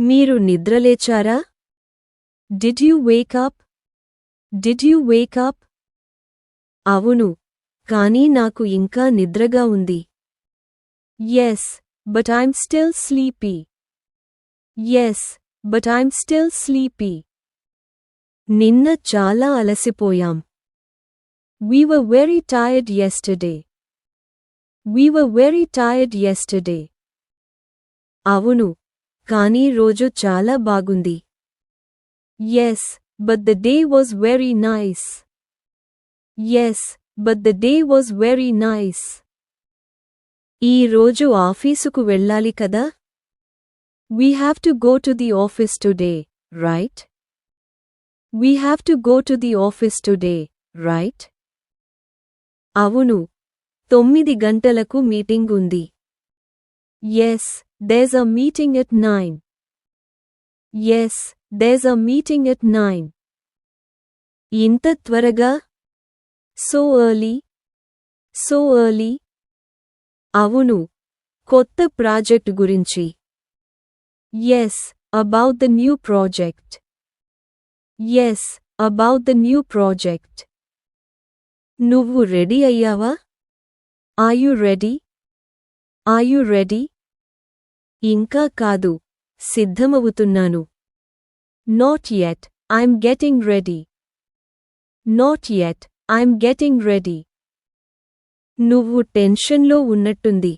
మీరు నిద్రలేచారా? Did you wake up? Did you wake up? అవును, కానీ నాకు ఇంకా నిద్రగా ఉంది. Yes, but I'm still sleepy. Yes, but I'm still sleepy. నిన్న చాలా అలసిపోయాం. We were very tired yesterday. We were very tired yesterday. అవును, కానీ రోజు చాలా బాగుంది. Yes, but the day was very nice. Yes, but the day was very nice. ఈ రోజు ఆఫీసుకు వెళ్ళాలి కదా? We have to go to the office today, right? We have to go to the office today, right? అవును, 9 గంటలకు meeting ఉంది. Yes, there's a meeting at 9. Yes, there's a meeting at 9. ఇంత త్వరగా? So early? So early? అవును, కొత్త project గురించి. Yes, about the new project. Yes, about the new project. నువ్వు ready అయ్యావా? Are you ready? Are you ready? ఇంకా కాదు, సిద్ధమవుతున్నాను. Not yet, I'm getting ready. Not yet, I'm getting ready. నువ్వు టెన్షన్లో ఉన్నట్టుంది.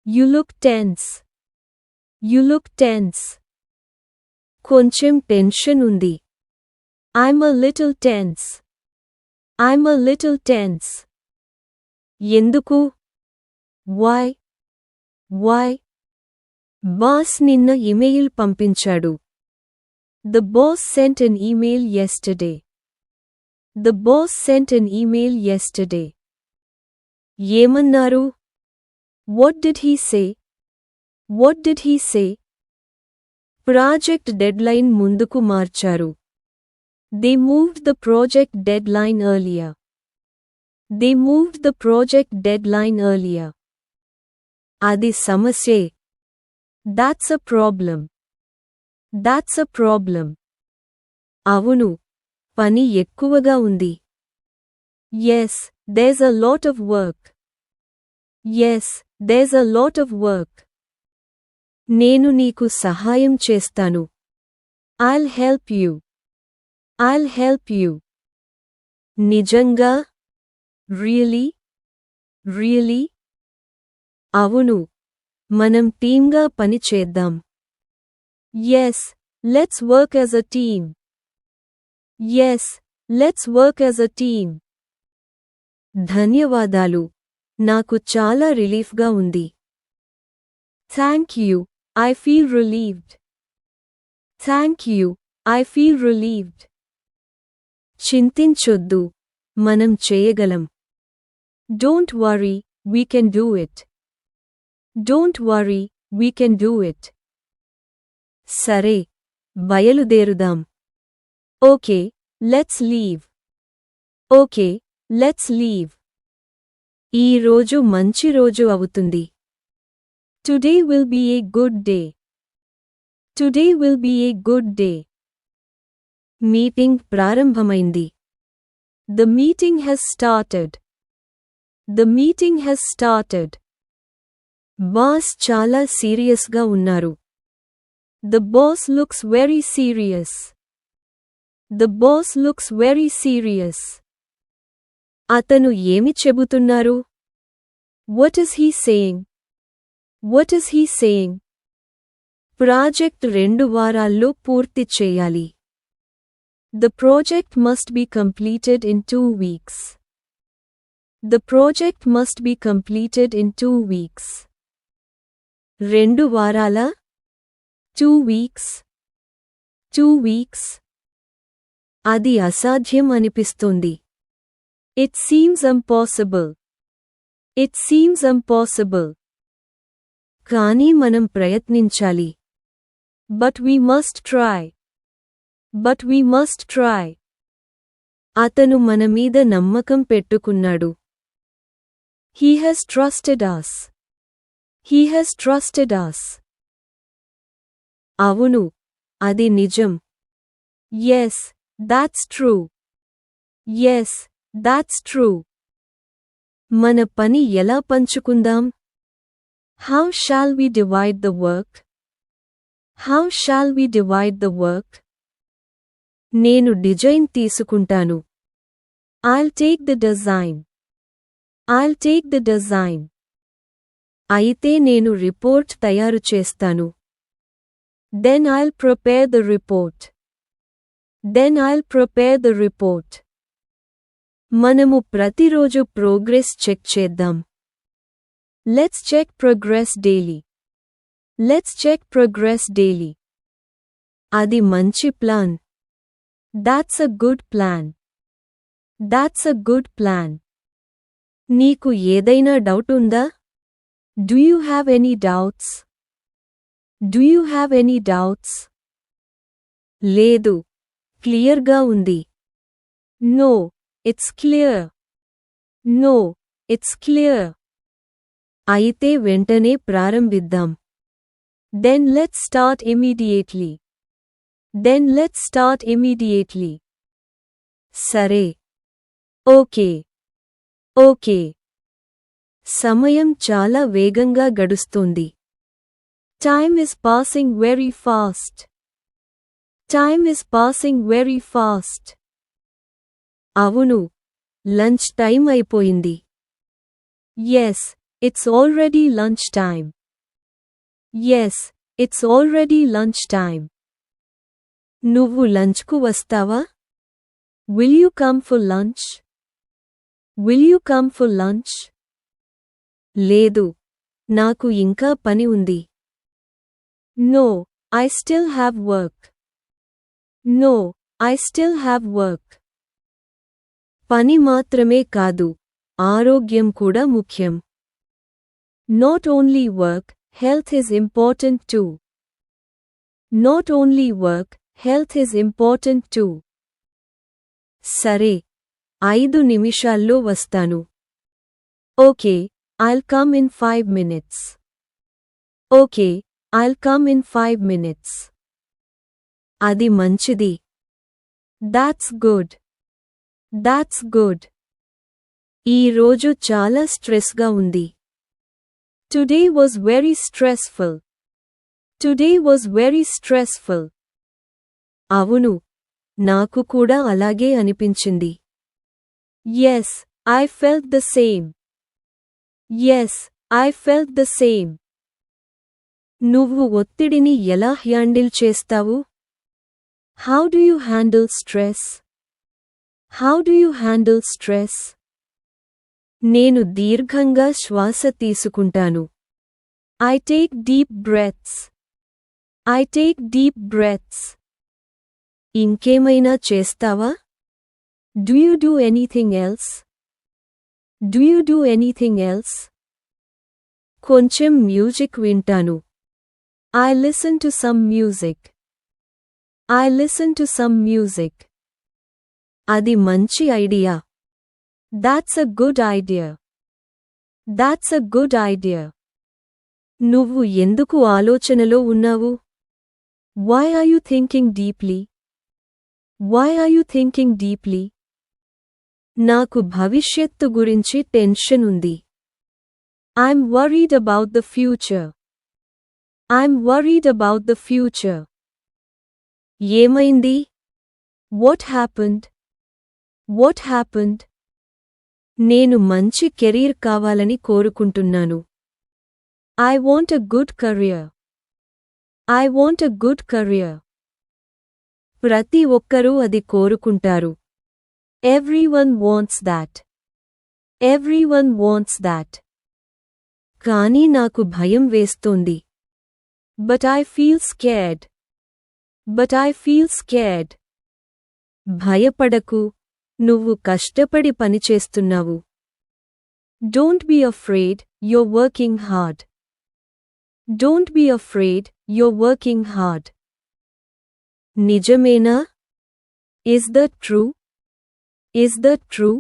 You look tense. You look tense. కొంచెం tension ఉంది. I'm a little tense. I'm a little tense. ఎందుకు? Why? Why? Boss నిన్న email పంపించాడు. The boss sent an email yesterday. The boss sent an email yesterday. ఏమన్నారు? What did he say? What did he say? Project deadline ముందుకు మార్చారు. They moved the project deadline earlier. They moved the project deadline earlier. అది సమస్యే. That's a problem. That's a problem. అవును, పని ఎక్కువగా ఉంది. Yes, there's a lot of work. Yes, there's a lot of work. నేను నీకు సహాయం చేస్తాను. I'll help you. I'll help you. నిజంగా? Really? Really? అవును, మనం టీంగా పని చేద్దాం. Yes, let's work as a team. Yes, let's work as a team. ధన్యవాదాలు, నాకు చాలా రిలీఫ్గా ఉంది. Thank you, I feel relieved. Thank you, I feel relieved. చింతించొద్దు, మనం చేయగలం. Don't worry, we can do it. Don't worry, we can do it. సరే, బయలుదేరుదాం. Okay, let's leave. Okay, let's leave. ఈ రోజు మంచి రోజు అవుతుంది. Today will be a good day. Today will be a good day. Meeting ప్రారంభమైంది. The meeting has started. The meeting has started. Boss చాలా సీరియస్గా ఉన్నారు. The boss looks very serious. The boss looks very serious. అతను ఏమి చెబుతున్నారు? What is he saying? What is he saying? Project 2 వారాల్లో పూర్తి చేయాలి. The project must be completed in 2 weeks. The project must be completed in 2 weeks. 2 వారాలా? 2 weeks. 2 weeks. అది అసాధ్యం అనిపిస్తుంది. It seems impossible. It seems impossible. కానీ మనం ప్రయత్నించాలి. But we must try. But we must try. అతను మన మీద నమ్మకం పెట్టుకున్నాడు. He has trusted us. He has trusted us. అవును, అది నిజం. Yes, that's true. Yes, that's true. మన పని ఎలా పంచుకుందాం? How shall we divide the work? How shall we divide the work? నేను డిజైన్ తీసుకుంటాను. I'll take the design. I'll take the design. అయితే నేను రిపోర్ట్ తయారు చేస్తాను. Then I'll prepare the report. Then I'll prepare the report. మనము ప్రతిరోజు progress check చేద్దాం. Let's check progress daily. Let's check progress daily. అది మంచి plan. That's a good plan. That's a good plan. నీకు ఏదైనా డౌట్ ఉందా? Do you have any doubts? Do you have any doubts? లేదు, క్లియర్గా ఉంది. No, it's clear. No, it's clear. అయితే వెంటనే ప్రారంభిద్దాం. Then let's start immediately. Then let's start immediately. సరే. ఓకే. ఓకే. సమయం చాలా వేగంగా గడుస్తోంది. Time is passing very fast. Time is passing very fast. అవును, లంచ్ టైం అయిపోయింది. Yes, it's already lunch time. Yes, it's already lunch time. నువ్వు లంచ్కు వస్తావా? Will you come for lunch? Will you come for lunch? లేదు, నాకు ఇంకా పని ఉంది. No, I still have work. No, I still have work. పని మాత్రమే కాదు, ఆరోగ్యం కూడా ముఖ్యం. Not only work, health is important too. Not only work, health is important too. సరే, 5 నిమిషాల్లో వస్తాను. Okay, I'll come in 5 minutes. Okay, I'll come in 5 minutes. అది మంచిది. That's good. That's good. ఈ రోజు చాలా స్ట్రెస్గా ఉంది. Today was very stressful. Today was very stressful. అవును, నాకు కూడా అలాగే అనిపించింది. Yes, I felt the same. Yes, I felt the same. నువ్వు ఒత్తిడిని ఎలా హ్యాండిల్ చేస్తావు? How do you handle stress? How do you handle stress? నేను దీర్ఘంగా శ్వాస తీసుకుంటాను. I take deep breaths. I take deep breaths. ఇంకేమైనా చేస్తావా? Do you do anything else? Do you do anything else? కొంచెం మ్యూజిక్ వింటాను. I listen to some music. I listen to some music. అది మంచి idea. That's a good idea. That's a good idea. నువ్వు ఎందుకు ఆలోచనలో ఉన్నావు? Why are you thinking deeply? Why are you thinking deeply? నాకు భవిష్యత్తు గురించి టెన్షన్ ఉంది. I'm worried about the future. I'm worried about the future. ఏమైంది? What happened? What happened? నేను మంచి కెరీర్ కావాలని కోరుకుంటున్నాను. I want a good career. I want a good career. ప్రతి ఒక్కరూ అది కోరుకుంటారు. Everyone wants that. Everyone wants that. కానీ నాకు భయం వేస్తోంది. But I feel scared. But I feel scared. భయపడకు, నువ్వు కష్టపడి పనిచేస్తున్నావు. Don't be afraid, you're working hard. Don't be afraid, you're working hard. నిజమేనా? Is that true? Is that true?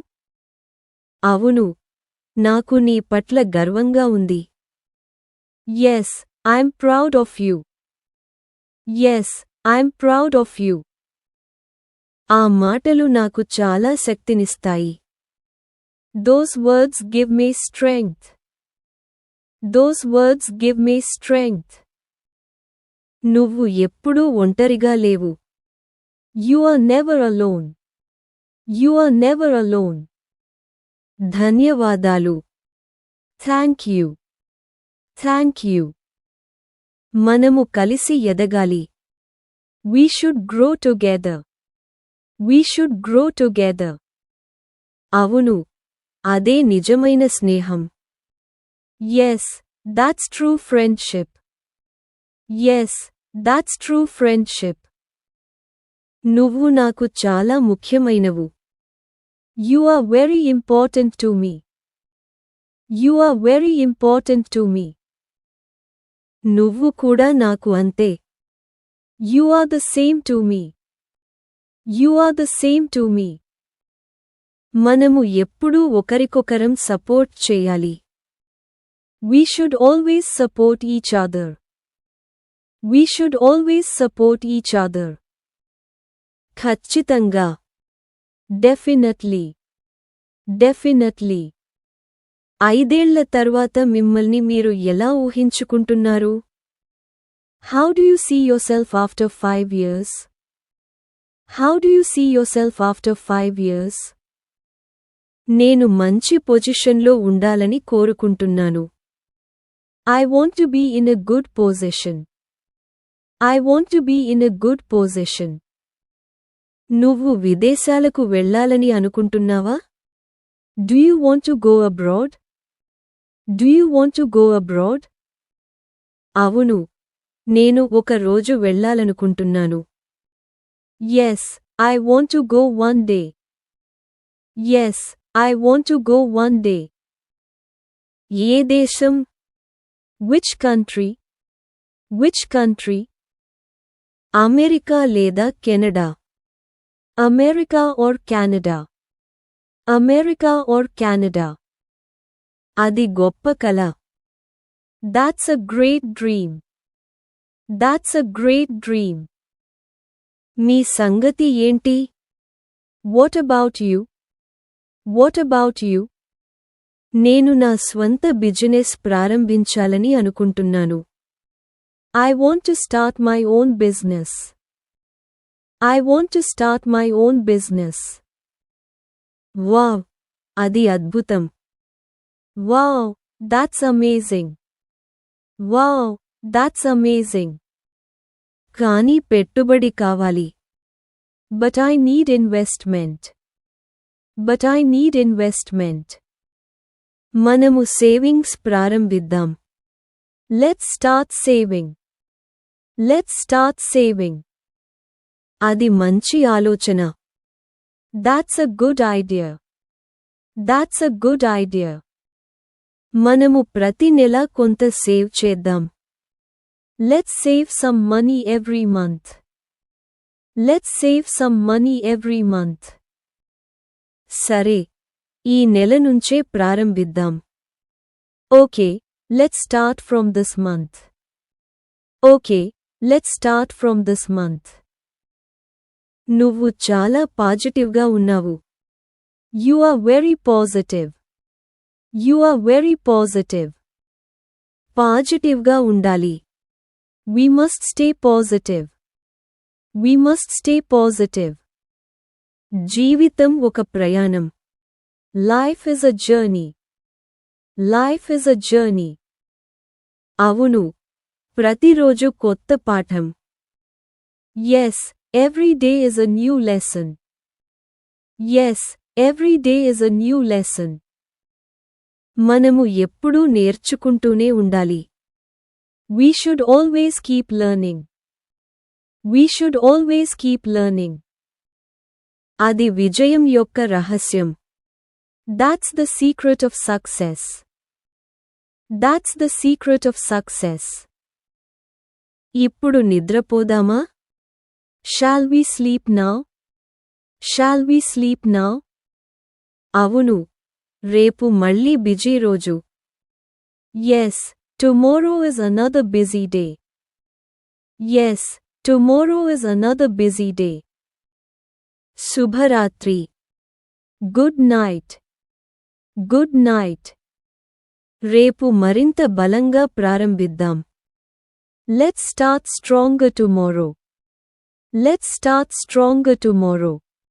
అవును, నాకు నీ పట్ల గర్వంగా ఉంది. Yes, I'm proud of you. Yes, I'm proud of you. ఆ మాటలు నాకు చాలా శక్తినిస్తాయి. Those words give me strength. Those words give me strength. నువ్వు ఎప్పుడూ ఒంటరిగా లేవు. You are never alone. You are never alone. ధన్యవాదాలు. Thank you. Thank you. మనము కలిసి ఎదగాలి. We should grow together. We should grow together. అవును, అదే నిజమైన స్నేహం. Yes, that's true friendship. Yes, that's true friendship. నువ్వు నాకు చాలా ముఖ్యమైనవు. You are very important to me. You are very important to me. నువ్వు కూడా నాకు అంతే. You are the same to me. You are the same to me. మనము ఎప్పుడూ ఒకరికొకరం సపోర్ట్ చేయాలి. We should always support each other. We should always support each other. ఖచ్చితంగా. Definitely. Definitely. 5 ఏళ్ల తర్వాత మిమ్మల్ని మీరు ఎలా ఊహించుకుంటున్నారు? How do you see yourself after 5 years? How do you see yourself after 5 years? నేను మంచి పొజిషన్లో ఉండాలని కోరుకుంటున్నాను. I want to be in a good position. I want to be in a good position. నువ్వు విదేశాలకు వెళ్ళాలని అనుకుంటున్నావా? Do you want to go abroad? Do you want to go abroad? అవును, నేను ఒక రోజు వెళ్ళాలనుకుంటున్నాను. Yes, I want to go one day. Yes, I want to go one day. ఏ దేశం? Which country? Which country? America లేదా Canada? America or Canada? America or Canada? అది గొప్ప కల. That's a great dream. That's a great dream. మీ సంగతి ఏంటి? What about you? What about you? నేను నా స్వంత బిజినెస్ ప్రారంభించాలని అనుకుంటున్నాను. I want to start my own business. I want to start my own business. Wow, అది అద్భుతం. Wow, that's amazing. Wow, that's amazing. కానీ పెట్టుబడి కావాలి. But I need investment. But I need investment. మనము సేవింగ్స్ ప్రారంభిద్దాం. Let's start saving. Let's start saving. అది మంచి ఆలోచన. That's a good idea. That's a good idea. మనము ప్రతి నెల కొంత సేవ్ చేద్దాం. Let's save some money every month. Let's save some money every month. సరే, ఈ నెల నుంచే ప్రారంభిద్దాం. Okay, let's start from this month. Okay, let's start from this month. నువ్వు చాలా పాజిటివ్గా ఉన్నావు. You are very positive. You are very positive. పాజిటివ్గా ఉండాలి. We must stay positive. We must stay positive. జీవితం ఒక ప్రయాణం. Life is a journey. Life is a journey. అవును, ప్రతిరోజు కొత్త పాఠం. Yes, every day is a new lesson. Yes, every day is a new lesson. మనము ఎప్పుడూ నేర్చుకుంటూనే ఉండాలి. We should always keep learning. We should always keep learning. అది విజయం యొక్క రహస్యం. That's the secret of success. That's the secret of success. ఇప్పుడు నిద్రపోదామా? Shall we sleep now? Shall we sleep now? అవును, రేపు మళ్ళీ బిజీ రోజు. Yes, tomorrow is another busy day. Yes, Tomorrow is another busy day. Subharatri. Good night. Good night. రేపు మరింత బలంగా ప్రారంభిద్దాం. Let's start stronger tomorrow. Let's start stronger tomorrow.